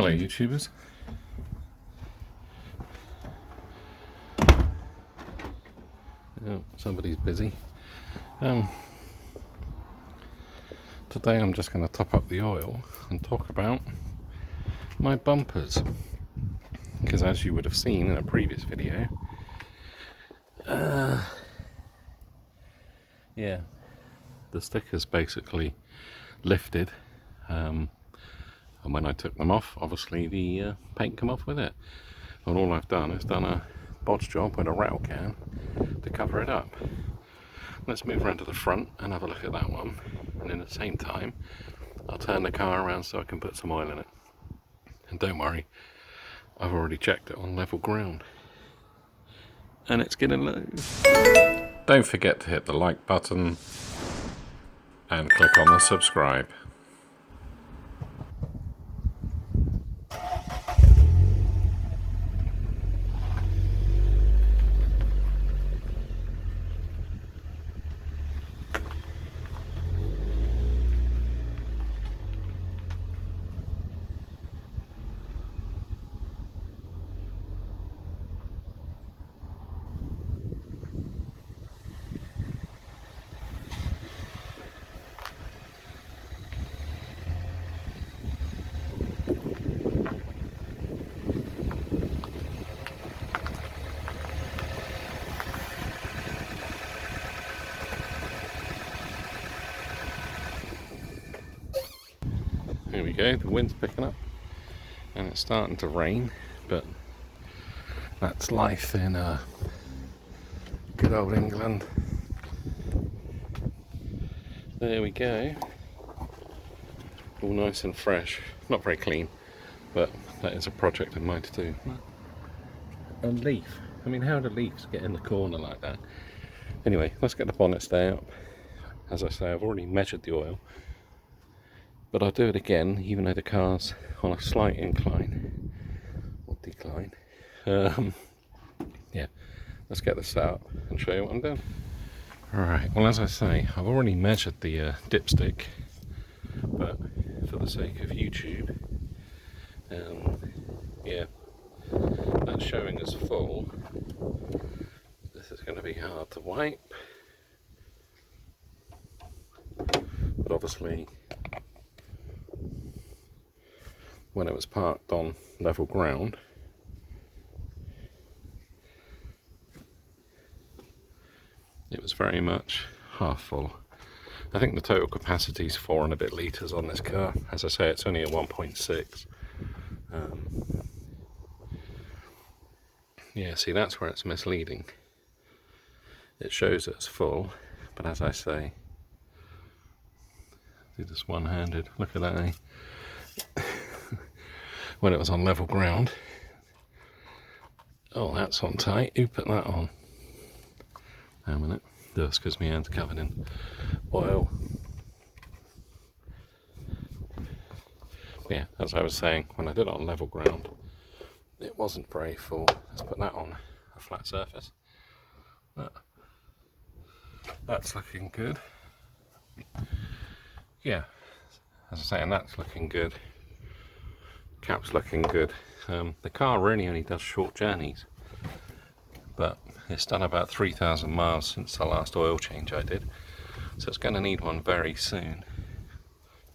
Hello YouTubers. Oh, somebody's busy. Today I'm just going to top up the oil and talk about my bumpers, because as you would have seen in a previous video, yeah, the stickers basically lifted, and when I took them off, obviously the paint came off with it, and all I've done is done a bodge job with a rattle can to cover it up. Let's move around to the front and have a look at that one, and in the same time I'll turn the car around so I can put some oil in it. And don't worry, I've already checked it on level ground and it's getting low. Don't forget to hit the like button and click on the subscribe. Here we go, the wind's picking up and it's starting to rain, but that's life in good old England. There we go, all nice and fresh, not very clean, but that is a project of mine to do. A leaf, I mean, how do leaves get in the corner like that? Anyway, let's get the bonnet stay up. As I say, I've already measured the oil, but I'll do it again even though the car's on a slight incline or decline. Yeah, let's get this set up and show you what I'm doing. Alright, well, as I say, I've already measured the dipstick, but for the sake of YouTube, yeah, that's showing as full. This is going to be hard to wipe, but obviously when it was parked on level ground, it was very much half full. I think the total capacity is 4 and a bit litres on this car. As I say, it's only a 1.6. Yeah, see, that's where it's misleading. It shows it's full, but as I say, do this one-handed, look at that, eh? When it was on level ground. Oh, that's on tight. Who put that on? Hang on a minute. That's because my hand's covered in oil. Yeah, as I was saying, when I did it on level ground, it wasn't very full. Let's put that on a flat surface. That's looking good. Yeah, as I say, and that's looking good. Cap's looking good. The car really only does short journeys, but it's done about 3,000 miles since the last oil change I did, so it's going to need one very soon.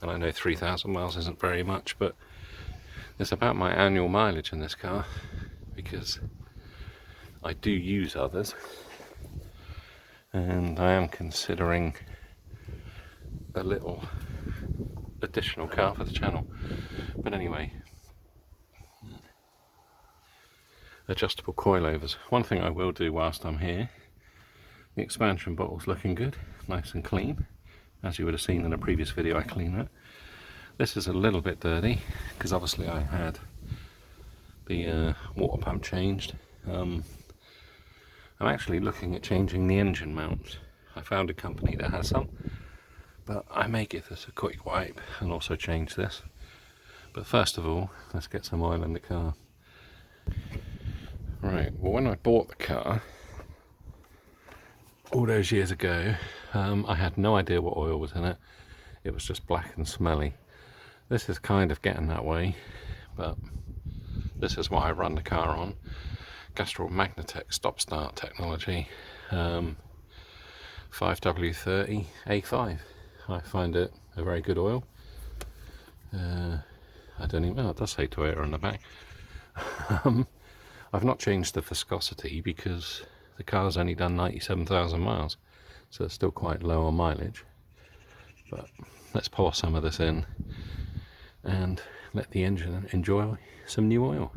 And I know 3,000 miles isn't very much, but it's about my annual mileage in this car, because I do use others and I am considering a little additional car for the channel. But anyway, adjustable coilovers. One thing I will do whilst I'm here, the expansion bottle's looking good, nice and clean. As you would have seen in a previous video, I cleaned it. This is a little bit dirty because obviously I had the water pump changed. I'm actually looking at changing the engine mount. I found a company that has some, but I may give this a quick wipe and also change this. But first of all, let's get some oil in the car. Right, well, when I bought the car all those years ago, I had no idea what oil was in it. It was just black and smelly. This is kind of getting that way, but this is what I run the car on. Castrol Magnatech stop-start technology, 5W30 A5. I find it a very good oil. I don't even know, it does say Toyota on the back. I've not changed the viscosity because the car's only done 97,000 miles, so it's still quite low on mileage. But let's pour some of this in and let the engine enjoy some new oil.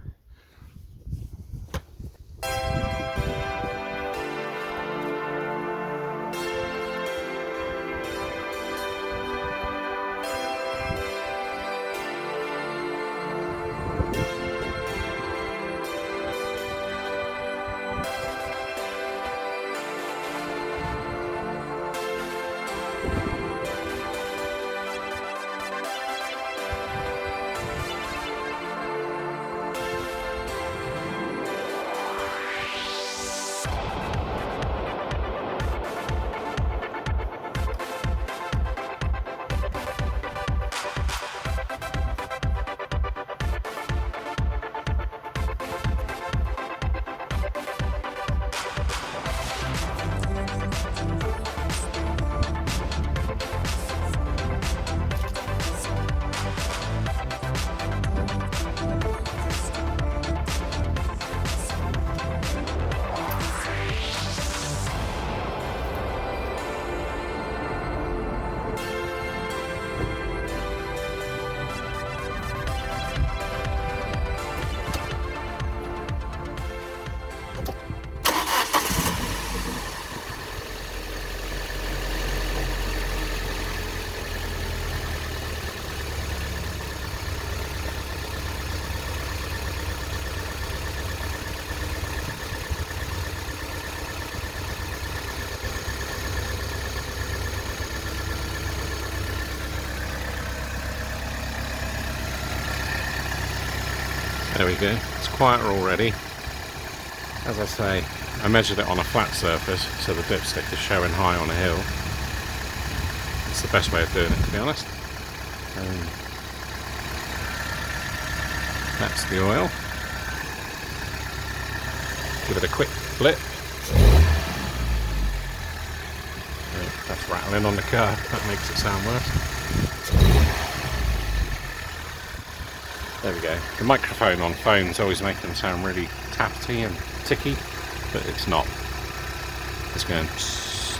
There we go, it's quieter already. As I say, I measured it on a flat surface, so the dipstick is showing high on a hill. It's the best way of doing it, to be honest. That's the oil. Give it a quick flip. That's rattling on the car, that makes it sound worse. There we go. The microphone on phones always make them sound really tappety and ticky, but it's not. It's going psst.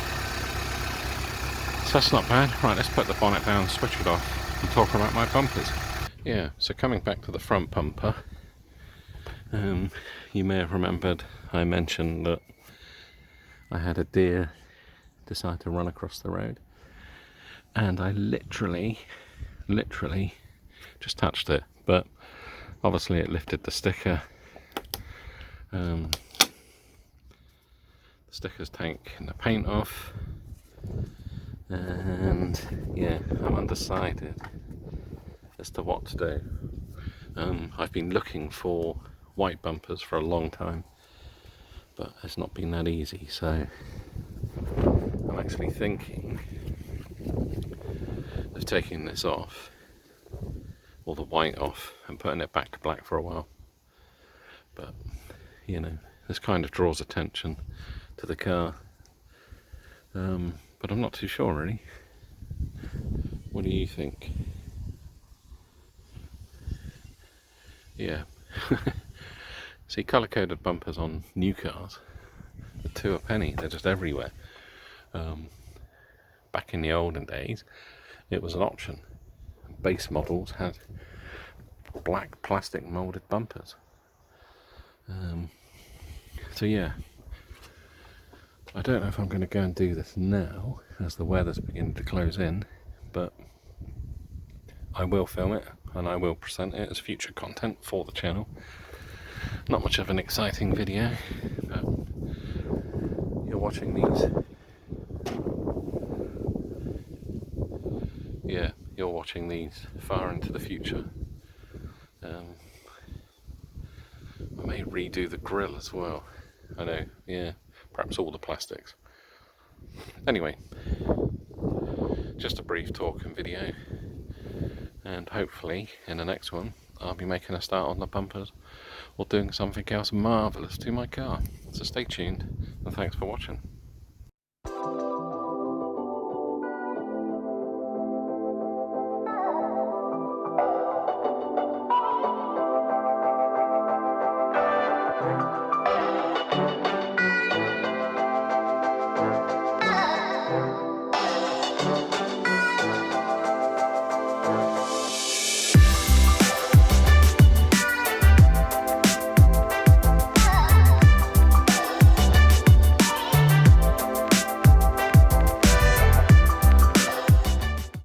So that's not bad. Right, let's put the bonnet down, switch it off, and talk about my bumpers. Yeah, so coming back to the front bumper, you may have remembered I mentioned that I had a deer decide to run across the road, and I literally just touched it, but obviously it lifted the sticker. The sticker's taken the paint off, and yeah, I'm undecided as to what to do. I've been looking for white bumpers for a long time, but it's not been that easy, so I'm actually thinking of taking this off, or the white off, and putting it back to black for a while. But you know, this kind of draws attention to the car, but I'm not too sure really. What do you think? Yeah. See, colour-coded bumpers on new cars are 2 a penny. They're just everywhere. Back in the olden days, it was an option. Base models had black plastic moulded bumpers. So yeah, I don't know if I'm going to go and do this now as the weather's beginning to close in, but I will film it and I will present it as future content for the channel. Not much of an exciting video, but you're watching these. Yeah, you're watching these far into the future. I may redo the grille as well. I know, yeah, perhaps all the plastics. Anyway, just a brief talk and video, and hopefully in the next one I'll be making a start on the bumpers or doing something else marvellous to my car. So stay tuned and thanks for watching.